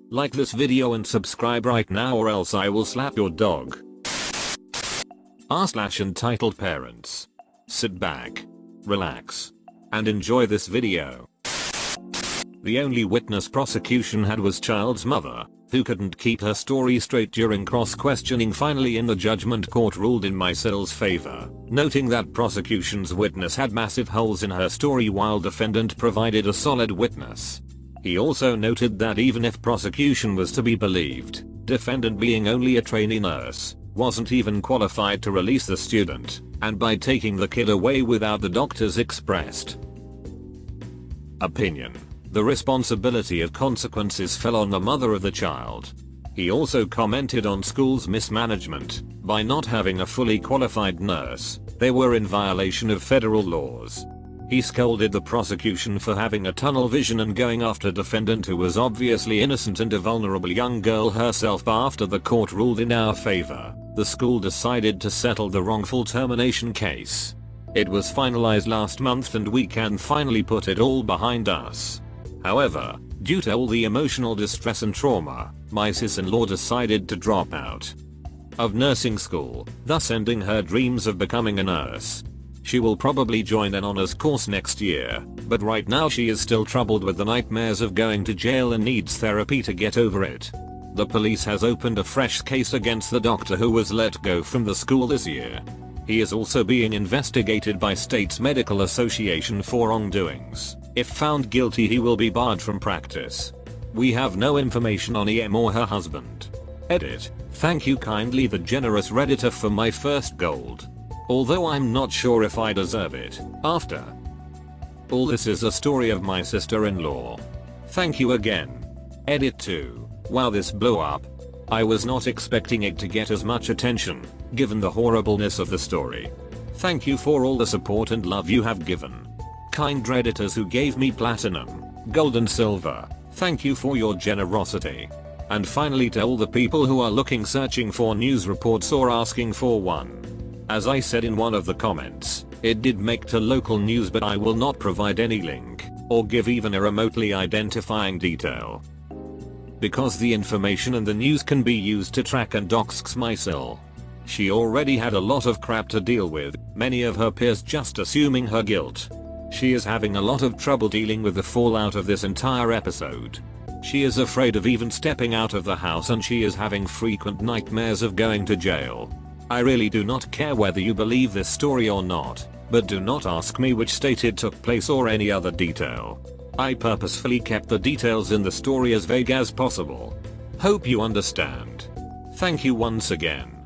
Like this video and subscribe right now or else I will slap your dog. /entitled parents. Sit back, relax, and enjoy this video. The only witness prosecution had was child's mother, who couldn't keep her story straight during cross-questioning. Finally in the judgment, court ruled in Mysel's favor, noting that prosecution's witness had massive holes in her story while defendant provided a solid witness. He also noted that even if prosecution was to be believed, defendant, being only a trainee nurse, wasn't even qualified to release the student, and by taking the kid away without the doctor's expressed opinion, the responsibility of consequences fell on the mother of the child. He also commented on school's mismanagement. By not having a fully qualified nurse, they were in violation of federal laws. He scolded the prosecution for having a tunnel vision and going after defendant, who was obviously innocent and a vulnerable young girl herself. After the court ruled in our favor, the school decided to settle the wrongful termination case. It was finalized last month and we can finally put it all behind us. However, due to all the emotional distress and trauma, my sis-in-law decided to drop out of nursing school, thus ending her dreams of becoming a nurse. She will probably join an honors course next year, but right now she is still troubled with the nightmares of going to jail and needs therapy to get over it. The police has opened a fresh case against the doctor who was let go from the school this year. He is also being investigated by State's Medical Association for wrongdoings. If found guilty, he will be barred from practice. We have no information on EM or her husband. Edit. Thank you kindly, the generous Redditor, for my first gold. Although I'm not sure if I deserve it. After all, this is a story of my sister-in-law. Thank you again. Edit 2. Wow, this blew up. I was not expecting it to get as much attention, given the horribleness of the story. Thank you for all the support and love you have given. Kind Redditors who gave me platinum, gold and silver, thank you for your generosity. And finally, to all the people who are searching for news reports or asking for one. As I said in one of the comments, it did make to local news, but I will not provide any link, or give even a remotely identifying detail. Because the information and the news can be used to track and dox Mysil. She already had a lot of crap to deal with, many of her peers just assuming her guilt. She is having a lot of trouble dealing with the fallout of this entire episode. She is afraid of even stepping out of the house and she is having frequent nightmares of going to jail. I really do not care whether you believe this story or not, but do not ask me which state it took place or any other detail. I purposefully kept the details in the story as vague as possible. Hope you understand. Thank you once again.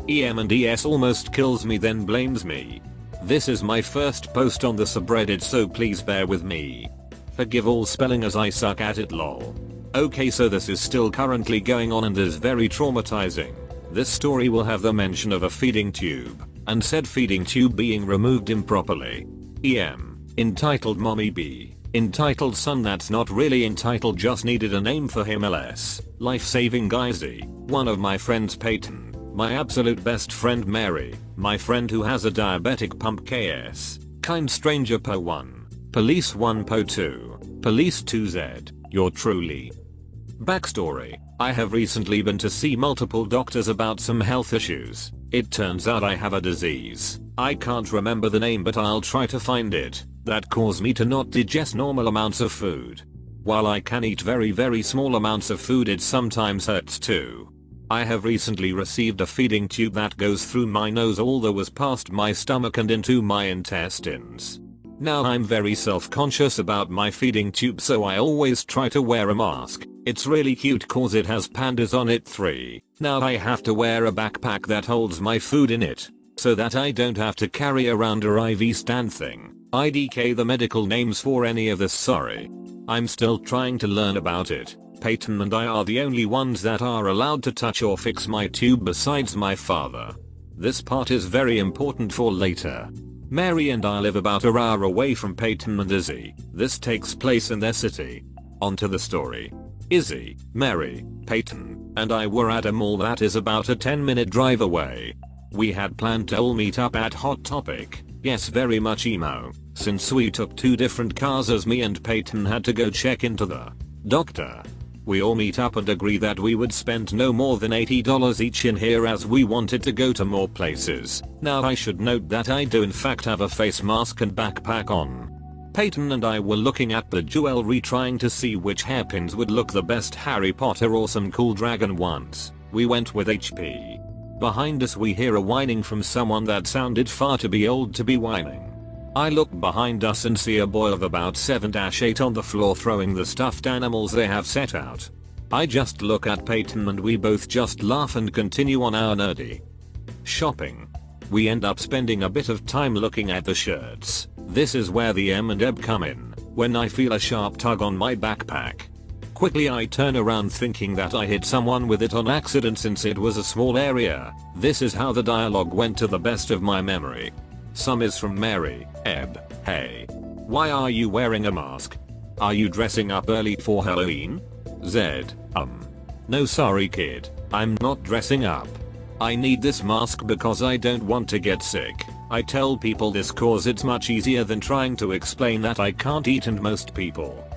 EM and ES almost kills me then blames me. This is my first post on the subreddit, so please bear with me. Forgive all spelling as I suck at it, lol. Okay, so this is still currently going on and is very traumatizing. This story will have the mention of a feeding tube, and said feeding tube being removed improperly. EM, entitled Mommy B, entitled Son that's not really entitled, just needed a name for him. LS, life-saving guysy, one of my friends Peyton, my absolute best friend Mary, my friend who has a diabetic pump KS, kind stranger Po 1, police 1 Po 2, police 2Z, your truly. Backstory. I have recently been to see multiple doctors about some health issues. It turns out I have a disease, I can't remember the name but I'll try to find it, that cause me to not digest normal amounts of food. While I can eat very small amounts of food, it sometimes hurts too. I have recently received a feeding tube that goes through my nose all the way past my stomach and into my intestines. Now I'm very self-conscious about my feeding tube, so I always try to wear a mask. It's really cute cause it has pandas on it 3. Now I have to wear a backpack that holds my food in it, so that I don't have to carry around a IV stand thing. IDK the medical names for any of this, sorry. I'm still trying to learn about it. Peyton and I are the only ones that are allowed to touch or fix my tube besides my father. This part is very important for later. Mary and I live about an hour away from Peyton and Izzy. This takes place in their city. Onto the story. Izzy, Mary, Peyton, and I were at a mall that is about a 10-minute drive away. We had planned to all meet up at Hot Topic, yes, very much emo, since we took two different cars as me and Peyton had to go check into the Doctor. We all meet up and agree that we would spend no more than $80 each in here as we wanted to go to more places. Now I should note that I do in fact have a face mask and backpack on. Peyton and I were looking at the jewelry trying to see which hairpins would look the best, Harry Potter or some cool dragon ones. We went with HP. Behind us we hear a whining from someone that sounded far too old to be whining. I look behind us and see a boy of about 7-8 on the floor throwing the stuffed animals they have set out. I just look at Peyton and we both just laugh and continue on our nerdy shopping. We end up spending a bit of time looking at the shirts. This is where the M&Eb come in, when I feel a sharp tug on my backpack. Quickly I turn around thinking that I hit someone with it on accident since it was a small area. This is how the dialogue went to the best of my memory. Some is from Mary. Eb, hey. Why are you wearing a mask? Are you dressing up early for Halloween? Zed, no sorry kid, I'm not dressing up. I need this mask because I don't want to get sick. I tell people this cause it's much easier than trying to explain that I can't eat and most people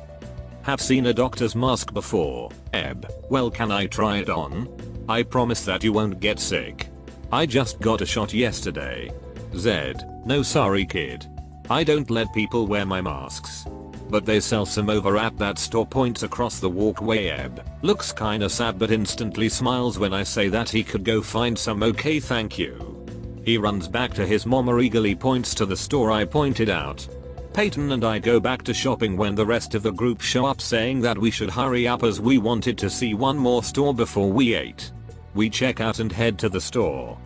have seen a doctor's mask before. Eb, well can I try it on? I promise that you won't get sick. I just got a shot yesterday. Zed, no sorry kid. I don't let people wear my masks. But they sell some over at that store, points across the walkway. Eb looks kinda sad but instantly smiles when I say that he could go find some. Okay thank you. He runs back to his mom or eagerly points to the store I pointed out. Peyton and I go back to shopping when the rest of the group show up saying that we should hurry up as we wanted to see one more store before we ate. We check out and head to the store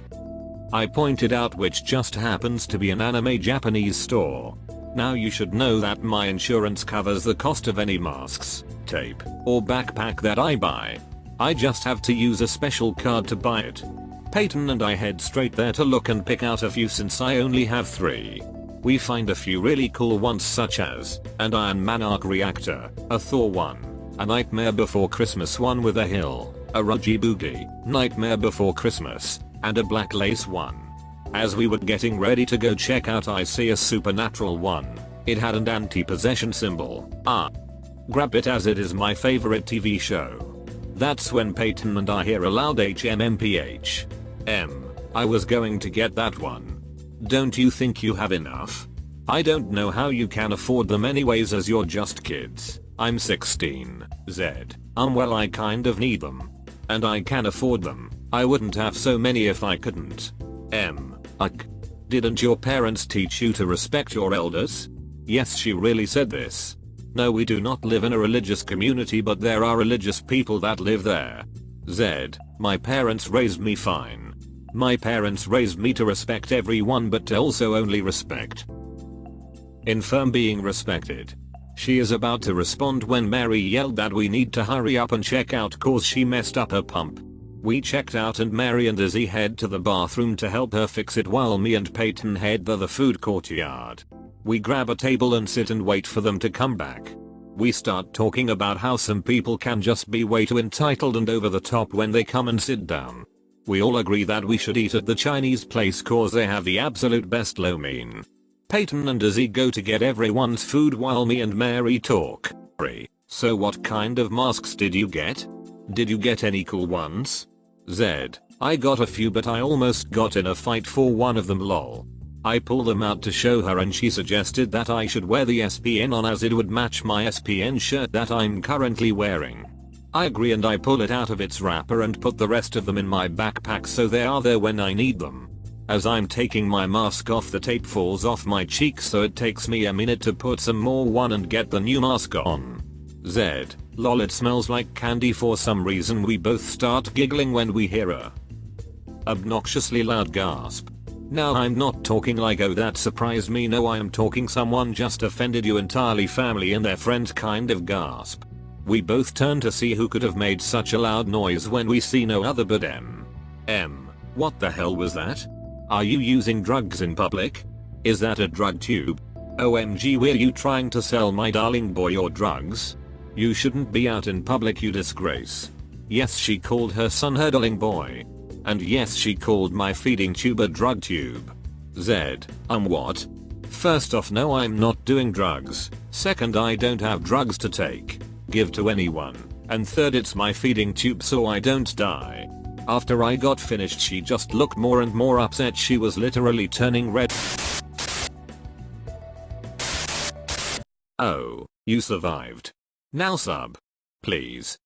I pointed out, which just happens to be an anime Japanese store. Now you should know that my insurance covers the cost of any masks, tape, or backpack that I buy. I just have to use a special card to buy it. Peyton and I head straight there to look and pick out a few since I only have 3. We find a few really cool ones such as an Iron Man arc reactor, a Thor one, a Nightmare Before Christmas one with a hill, a Ruggy Boogie, Nightmare Before Christmas, and a black lace one. As we were getting ready to go check out I see a supernatural one. It had an anti-possession symbol. Grab it as it is my favorite TV show. That's when Peyton and I hear a loud HMMPH. I was going to get that one. Don't you think you have enough? I don't know how you can afford them anyways as you're just kids. I'm 16. Zed. Well I kind of need them. And I can afford them. I wouldn't have so many if I couldn't. Didn't your parents teach you to respect your elders? Yes, she really said this. No, we do not live in a religious community, but there are religious people that live there. Zed, my parents raised me fine. My parents raised me to respect everyone but to also only respect. Infirm being respected. She is about to respond when Mary yelled that we need to hurry up and check out cause she messed up her pump. We checked out and Mary and Izzy head to the bathroom to help her fix it while me and Peyton head to the food courtyard. We grab a table and sit and wait for them to come back. We start talking about how some people can just be way too entitled and over the top when they come and sit down. We all agree that we should eat at the Chinese place cause they have the absolute best lo mein. Peyton and Izzy go to get everyone's food while me and Mary talk. So what kind of masks did you get? Did you get any cool ones? Zed, I got a few but I almost got in a fight for one of them lol. I pull them out to show her and she suggested that I should wear the SPN on as it would match my SPN shirt that I'm currently wearing. I agree and I pull it out of its wrapper and put the rest of them in my backpack so they are there when I need them. As I'm taking my mask off, the tape falls off my cheek so it takes me a minute to put some more on and get the new mask on. Zed, lol, it smells like candy for some reason. We both start giggling when we hear a obnoxiously loud gasp. Now I'm not talking like oh that surprised me, no, I am talking someone just offended you entirely, family and their friends kind of gasp. We both turn to see who could have made such a loud noise when we see no other but what the hell was that? Are you using drugs in public? Is that a drug tube? OMG, were you trying to sell my darling boy your drugs? You shouldn't be out in public, you disgrace. Yes, she called her son her darling boy. And yes, she called my feeding tube a drug tube. Zed, what? First off, no, I'm not doing drugs. Second, I don't have drugs to take. give to anyone. And third, it's my feeding tube so I don't die. After I got finished, she just looked more and more upset. She was literally turning red. Oh, you survived. Now sub. Please.